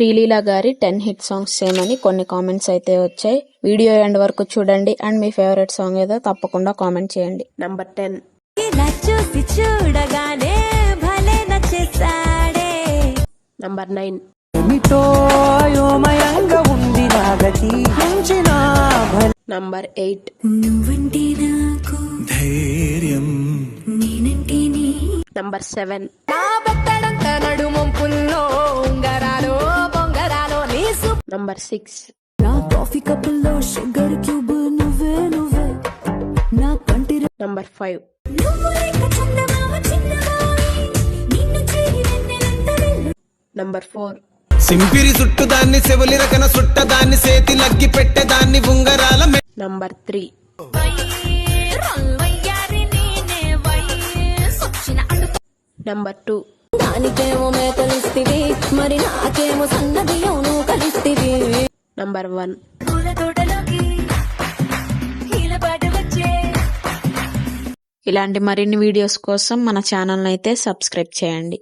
శ్రీలీల గారి 10 hit songs same అని కొన్ని కామెంట్స్ అయితే వచ్చాయి. వీడియో ఎండ్ వరకు చూడండి అండ్ మీ ఫేవరెట్ సాంగ్ ఏదో తప్పకుండా కామెంట్ చేయండి. Number 10. Number 9. Number 8. Number 7. Number 6. Number 5. Number 4. సింపిరి చుట్టుదాన్ని సెవలి రకన సుట్టదాన్ని సేతి లగ్గి పెట్టేదాన్ని ఉంగరాల. నంబర్ 3. నంబర్ 2. నంబర్ 1. ఇలాంటి మరిన్ని వీడియోస్ కోసం మన ఛానల్ అయితే సబ్స్క్రైబ్ చేయండి.